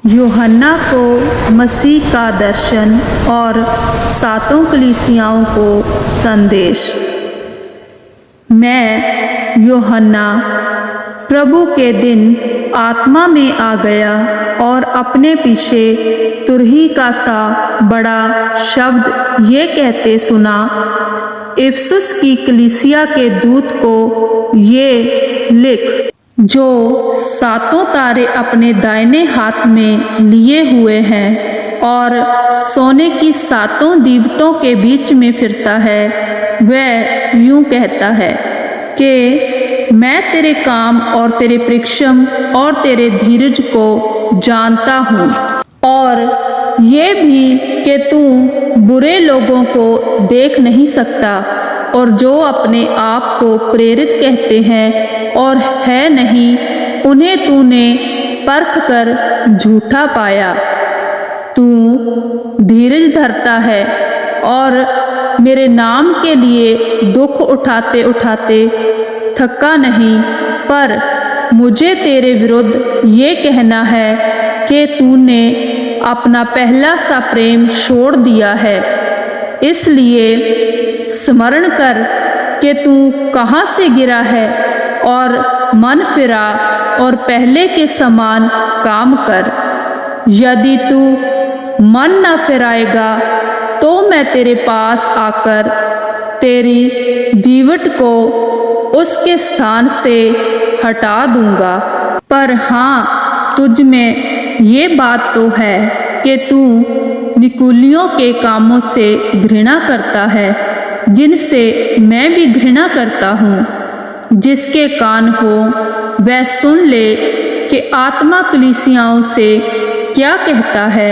यूहन्ना को मसीह का दर्शन और सातों कलीसियाओं को संदेश। मैं यूहन्ना प्रभु के दिन आत्मा में आ गया और अपने पीछे तुरही का सा बड़ा शब्द ये कहते सुना, इफिसुस की कलीसिया के दूत को ये लिख, जो सातों तारे अपने दाहिने हाथ में लिए हुए हैं और सोने की सातों दीवटों के बीच में फिरता है, वह यूं कहता है कि मैं तेरे काम और तेरे परिश्रम और तेरे धीरज को जानता हूँ, और ये भी कि तू बुरे लोगों को देख नहीं सकता, और जो अपने आप को प्रेरित कहते हैं और है नहीं, उन्हें तूने परख कर झूठा पाया। तू धीरज धरता है और मेरे नाम के लिए दुख उठाते उठाते थका नहीं, पर मुझे तेरे विरुद्ध ये कहना है कि तूने अपना पहला सा प्रेम छोड़ दिया है। इसलिए स्मरण कर कि तू कहाँ से गिरा है और मन फिरा और पहले के समान काम कर। यदि तू मन न फिराएगा तो मैं तेरे पास आकर तेरी दीवट को उसके स्थान से हटा दूंगा। पर हाँ, तुझ में ये बात तो है कि तू निकुलियों के कामों से घृणा करता है, जिनसे मैं भी घृणा करता हूँ। जिसके कान हो वह सुन ले कि आत्मा कलीसियाओं से क्या कहता है।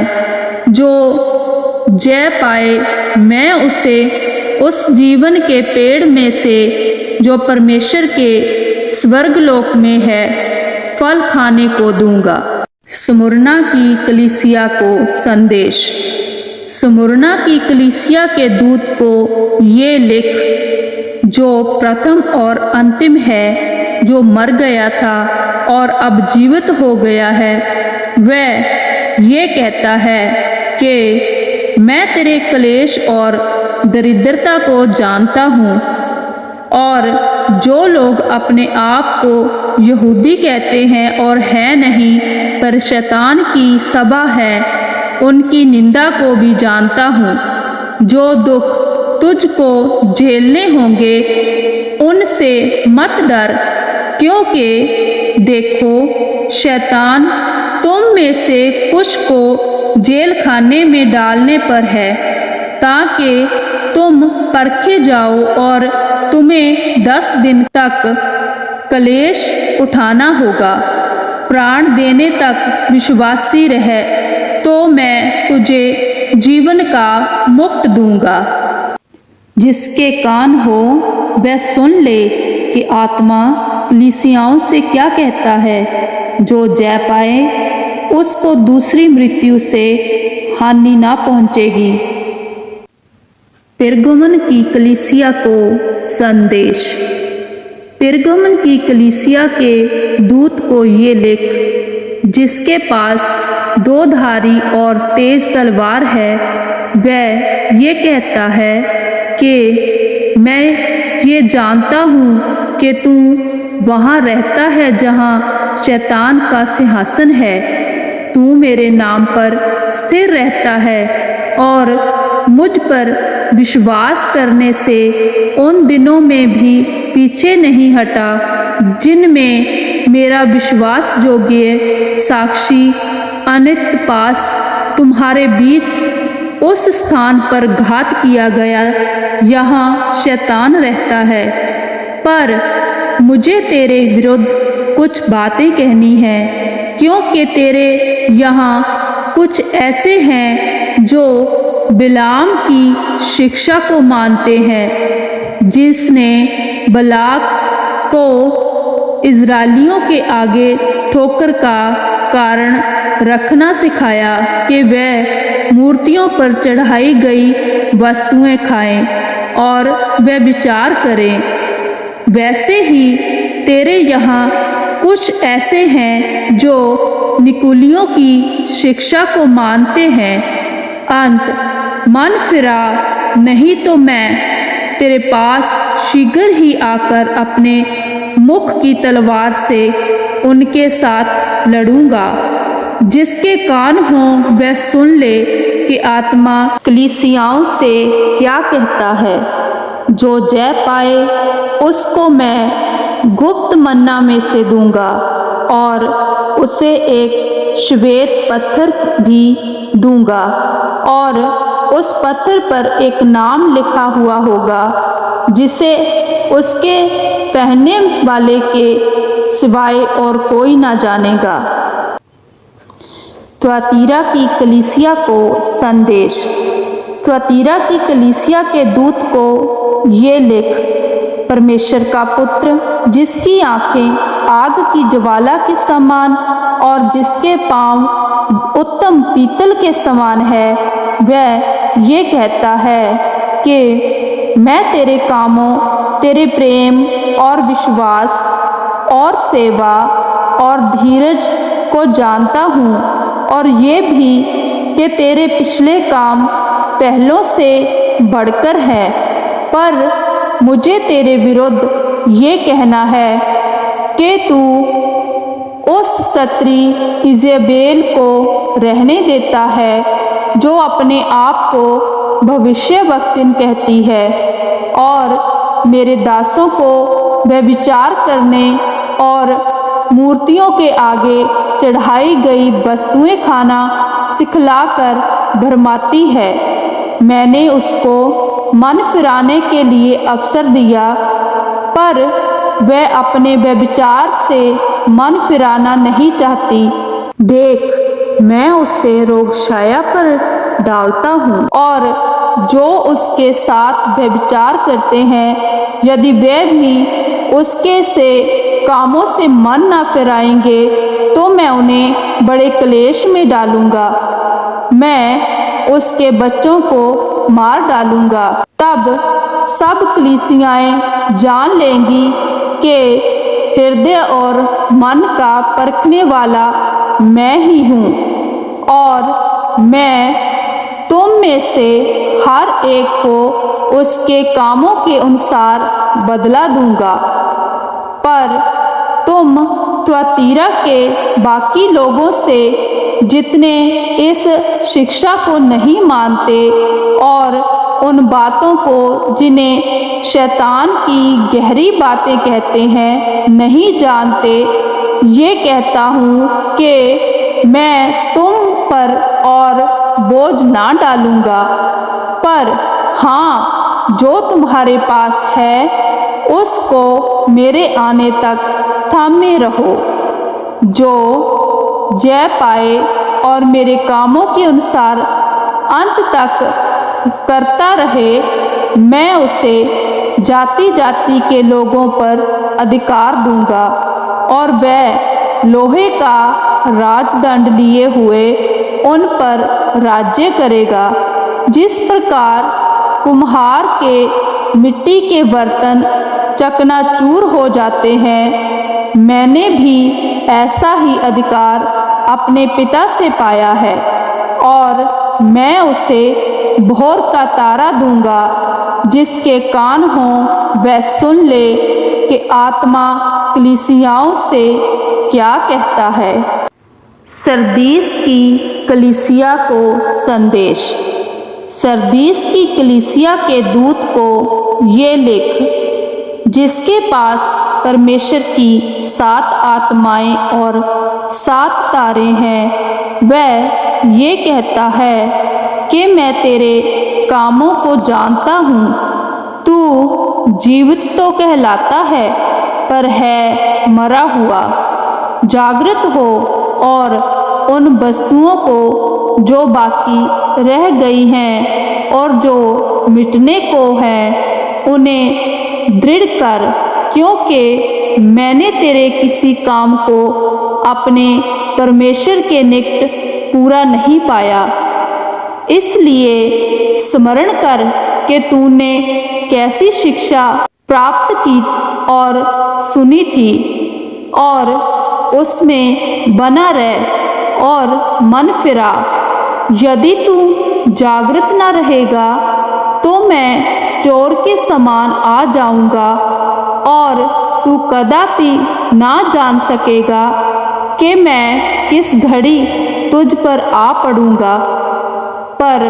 जो जय पाए मैं उसे उस जीवन के पेड़ में से जो परमेश्वर के स्वर्गलोक में है फल खाने को दूंगा। स्मुरना की कलीसिया को संदेश। स्मुरना की कलीसिया के दूत को ये लिख, जो प्रथम और अंतिम है, जो मर गया था और अब जीवित हो गया है, वह ये कहता है कि मैं तेरे क्लेश और दरिद्रता को जानता हूँ, और जो लोग अपने आप को यहूदी कहते हैं और है नहीं, पर शैतान की सभा है, उनकी निंदा को भी जानता हूँ। जो दुख तुझको झेलने होंगे उनसे मत डर, क्योंकि देखो शैतान तुम में से कुछ को जेल खाने में डालने पर है, ताकि तुम परखे जाओ और तुम्हें 10 दिन तक क्लेश उठाना होगा। प्राण देने तक विश्वासी रह तो मैं तुझे जीवन का मुक्त दूंगा। जिसके कान हो वह सुन ले कि आत्मा कलीसियाओं से क्या कहता है। जो जय पाए उसको दूसरी मृत्यु से हानि ना पहुंचेगी। पेरगमुन की कलीसिया को संदेश। पेरगमुन की कलीसिया के दूत को ये लिख, जिसके पास 2 धारी और तेज तलवार है, वह ये कहता है कि मैं ये जानता हूँ कि तू वहाँ रहता है जहाँ शैतान का सिंहासन है। तू मेरे नाम पर स्थिर रहता है और मुझ पर विश्वास करने से उन दिनों में भी पीछे नहीं हटा, जिनमें मेरा विश्वास योग्य साक्षी अनितपास तुम्हारे बीच उस स्थान पर घात किया गया, यहाँ शैतान रहता है। पर मुझे तेरे विरुद्ध कुछ बातें कहनी हैं, क्योंकि तेरे यहाँ कुछ ऐसे हैं जो बिलाम की शिक्षा को मानते हैं, जिसने बलाक को इज़राइलियों के आगे ठोकर का कारण रखना सिखाया कि वह मूर्तियों पर चढ़ाई गई वस्तुएं खाएं और वह विचार करें। वैसे ही तेरे यहाँ कुछ ऐसे हैं जो निकुलियों की शिक्षा को मानते हैं। अंत मन फिरा, नहीं तो मैं तेरे पास शीघ्र ही आकर अपने मुख की तलवार से उनके साथ लड़ूंगा। जिसके कान हों वह सुन ले कि आत्मा कलीसियाओं से क्या कहता है। जो जय पाए उसको मैं गुप्त मन्ना में से दूंगा और उसे एक श्वेत पत्थर भी दूंगा और उस पत्थर पर एक नाम लिखा हुआ होगा जिसे उसके पहनने वाले के सिवाय और कोई ना जानेगा। थुआतीरा की कलीसिया को संदेश। थुआतीरा की कलीसिया के दूत को ये लिख, परमेश्वर का पुत्र जिसकी आंखें आग की ज्वाला के समान और जिसके पांव उत्तम पीतल के समान है, वह ये कहता है कि मैं तेरे कामों, तेरे प्रेम और विश्वास और सेवा और धीरज को जानता हूँ और ये भी कि तेरे पिछले काम पहलों से बढ़कर है। पर मुझे तेरे विरुद्ध ये कहना है कि तू उस स्त्री इजेबेल को रहने देता है जो अपने आप को भविष्यवक्तिन कहती है और मेरे दासों को व्यभिचार करने और मूर्तियों के आगे चढ़ाई गई वस्तुएं खाना सिखलाकर भरमाती है। मैंने उसको मन फिराने के लिए अवसर दिया, पर वह अपने व्यभिचार से मन फिराना नहीं चाहती। देख, मैं उसे रोगशाया पर डालता हूँ और जो उसके साथ व्यभिचार करते हैं, यदि वे भी उसके से कामों से मन न फिराएंगे तो मैं उन्हें बड़े क्लेश में डालूंगा। मैं उसके बच्चों को मार डालूंगा। तब सब कलीसियाएं जान लेंगी कि हृदय और मन का परखने वाला मैं ही हूँ और मैं तुम में से हर एक को उसके कामों के अनुसार बदला दूंगा। पर तुम थुआतीरा के बाकी लोगों से जितने इस शिक्षा को नहीं मानते और उन बातों को जिन्हें शैतान की गहरी बातें कहते हैं नहीं जानते, ये कहता हूँ कि मैं तुम पर और बोझ ना डालूंगा। पर हाँ, जो तुम्हारे पास है उसको मेरे आने तक थामे रहो। जो जय पाए और मेरे कामों के अनुसार अंत तक करता रहे, मैं उसे जाति जाति के लोगों पर अधिकार दूंगा और वह लोहे का राजदंड लिए हुए उन पर राज्य करेगा। जिस प्रकार कुम्हार के मिट्टी के बर्तन चकनाचूर हो जाते हैं, मैंने भी ऐसा ही अधिकार अपने पिता से पाया है और मैं उसे भोर का तारा दूंगा। जिसके कान हों वह सुन ले कि आत्मा कलीसियाओं से क्या कहता है। सरदीस की कलीसिया को संदेश। सरदीस की कलीसिया के दूत को ये लिख, जिसके पास परमेश्वर की 7 आत्माएं और 7 तारे हैं, वह ये कहता है कि मैं तेरे कामों को जानता हूँ। तू जीवित तो कहलाता है पर है मरा हुआ। जागृत हो और उन वस्तुओं को जो बाकी रह गई हैं और जो मिटने को हैं उन्हें दृढ़ कर, क्योंकि मैंने तेरे किसी काम को अपने परमेश्वर के निकट पूरा नहीं पाया। इसलिए स्मरण कर कि तूने कैसी शिक्षा प्राप्त की और सुनी थी और उसमें बना रह और मन फिरा। यदि तू जागृत न रहेगा तो मैं चोर के समान आ जाऊंगा और तू कदापि ना जान सकेगा कि मैं किस घड़ी तुझ पर आ पड़ूंगा। पर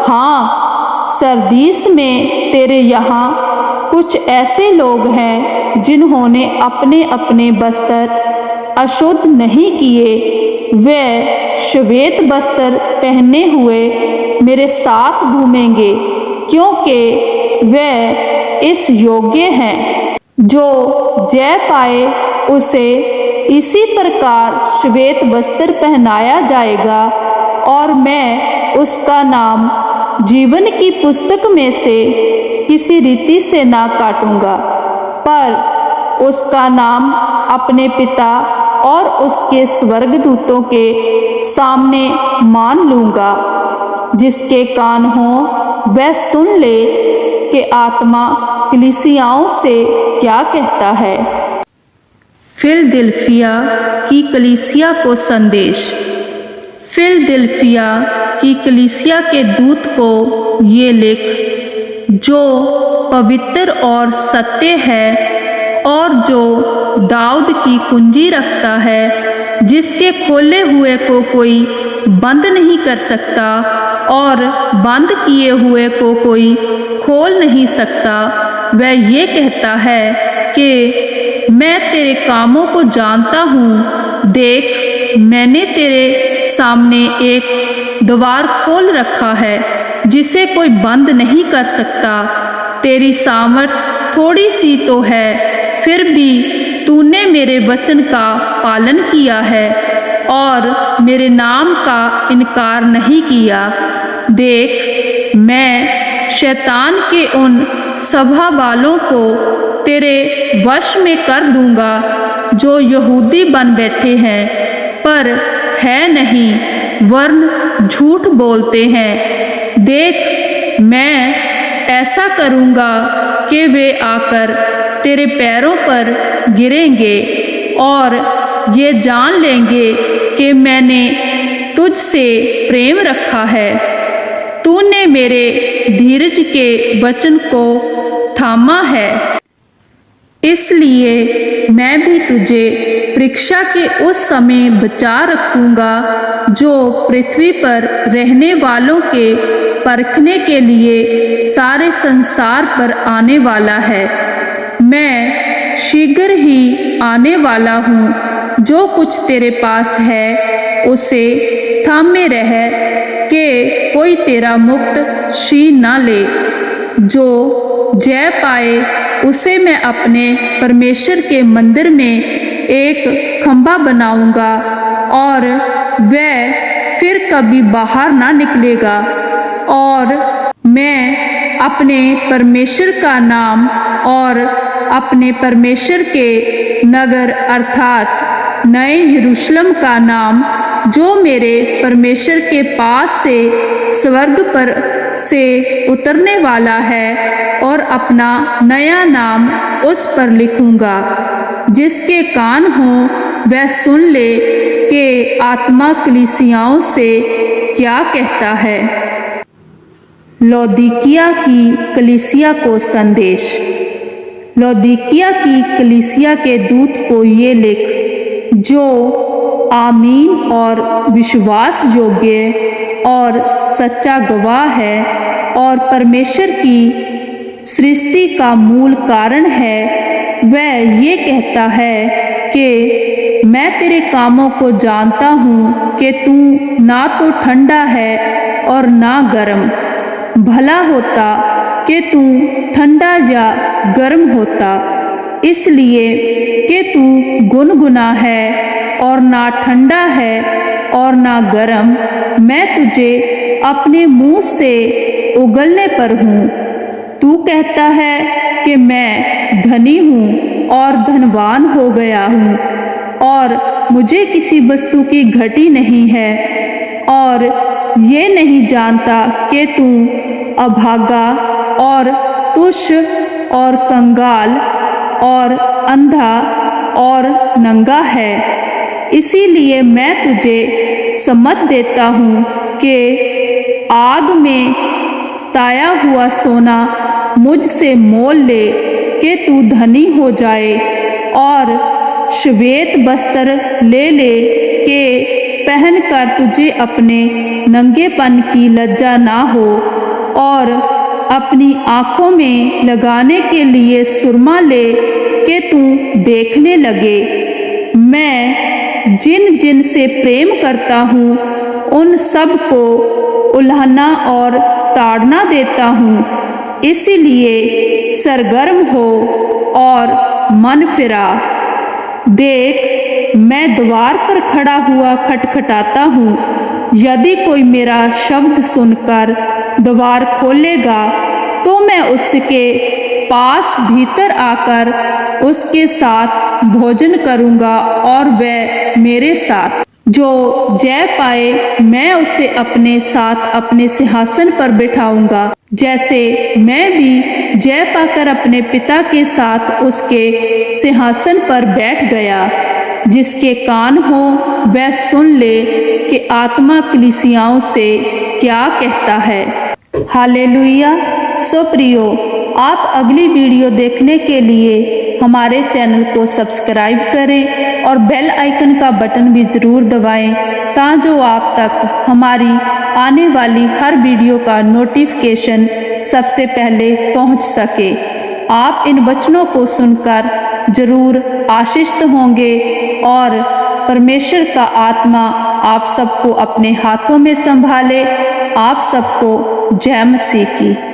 हाँ, सरदीस में तेरे यहाँ कुछ ऐसे लोग हैं जिन्होंने अपने अपने वस्त्र अशुद्ध नहीं किए। वे श्वेत वस्त्र पहने हुए मेरे साथ घूमेंगे, क्योंकि वे इस योग्य हैं। जो जय पाए उसे इसी प्रकार श्वेत वस्त्र पहनाया जाएगा और मैं उसका नाम जीवन की पुस्तक में से किसी रीति से ना काटूंगा, पर उसका नाम अपने पिता और उसके स्वर्गदूतों के सामने मान लूंगा। जिसके कान हों वह सुन ले कि आत्मा कलीसियाओं से क्या कहता है। फिलदिल्फिया की कलीसिया को संदेश। फिलदिल्फिया की कलीसिया के दूत को ये लिख, जो पवित्र और सत्य है और जो दाऊद की कुंजी रखता है, जिसके खोले हुए को कोई बंद नहीं कर सकता और बंद किए हुए को कोई खोल नहीं सकता। वह ये कहता है कि मैं तेरे कामों को जानता हूँ। देख, मैंने तेरे सामने एक द्वार खोल रखा है जिसे कोई बंद नहीं कर सकता। तेरी सामर्थ थोड़ी सी तो है, फिर भी तूने मेरे वचन का पालन किया है और मेरे नाम का इनकार नहीं किया। देख, मैं शैतान के उन सभा वालों को तेरे वश में कर दूंगा जो यहूदी बन बैठे हैं पर है नहीं, वरन झूठ बोलते हैं। देख, मैं ऐसा करूंगा कि वे आकर तेरे पैरों पर गिरेंगे और ये जान लेंगे कि मैंने तुझसे प्रेम रखा है। तूने मेरे धीरज के वचन को थामा है, इसलिए मैं भी तुझे परीक्षा के उस समय बचा रखूंगा जो पृथ्वी पर रहने वालों के परखने के लिए सारे संसार पर आने वाला है। मैं शीघ्र ही आने वाला हूँ। जो कुछ तेरे पास है उसे थामे रह कि कोई तेरा मुक्त छीन ना ले। जो जय पाए उसे मैं अपने परमेश्वर के मंदिर में एक खंभा बनाऊंगा और वह फिर कभी बाहर ना निकलेगा। और मैं अपने परमेश्वर का नाम और अपने परमेश्वर के नगर अर्थात नए यरूशलेम का नाम, जो मेरे परमेश्वर के पास से स्वर्ग पर से उतरने वाला है, और अपना नया नाम उस पर लिखूंगा। जिसके कान हों वह सुन ले कि आत्मा कलीसियाओं से क्या कहता है। लौदीकिया की कलीसिया को संदेश। लौदीकिया की कलीसिया के दूत को ये लिख, जो आमीन और विश्वास योग्य और सच्चा गवाह है और परमेश्वर की सृष्टि का मूल कारण है। वह ये कहता है कि मैं तेरे कामों को जानता हूँ कि तू ना तो ठंडा है और ना गर्म। भला होता कि तू ठंडा या गर्म होता, इसलिए कि तू गुनगुना है और ना ठंडा है और ना गर्म, मैं तुझे अपने मुंह से उगलने पर हूँ। तू कहता है कि मैं धनी हूँ और धनवान हो गया हूँ और मुझे किसी वस्तु की घटी नहीं है, और ये नहीं जानता कि तू अभागा और तुच्छ और कंगाल और अंधा और नंगा है। इसीलिए मैं तुझे सम्मत देता हूँ कि आग में ताया हुआ सोना मुझसे मोल ले कि तू धनी हो जाए, और श्वेत वस्त्र ले ले कि पहनकर तुझे अपने नंगेपन की लज्जा ना हो, और अपनी आँखों में लगाने के लिए सुरमा ले कि तू देखने लगे। मैं जिन जिन से प्रेम करता हूँ उन सब को उल्हाना और ताड़ना देता हूँ। इसीलिए सरगर्म हो और मन फिरा। देख, मैं द्वार पर खड़ा हुआ खटखटाता हूँ। यदि कोई मेरा शब्द सुनकर द्वार खोलेगा तो मैं उसके पास भीतर आकर उसके साथ भोजन करूँगा और वह मेरे साथ। जो जय पाए मैं उसे अपने साथ अपने सिंहासन पर बिठाऊंगा, जैसे मैं भी जय पाकर अपने पिता के साथ उसके सिंहासन पर बैठ गया। जिसके कान हो वह सुन ले कि आत्मा कलीसियाओं से क्या कहता है। हालेलुया। सो प्रियो, आप अगली वीडियो देखने के लिए हमारे चैनल को सब्सक्राइब करें और बेल आइकन का बटन भी ज़रूर दबाएं, ताकि आप तक हमारी आने वाली हर वीडियो का नोटिफिकेशन सबसे पहले पहुंच सके। आप इन वचनों को सुनकर जरूर आशीषित होंगे और परमेश्वर का आत्मा आप सबको अपने हाथों में संभाले। आप सबको जय मसीह की।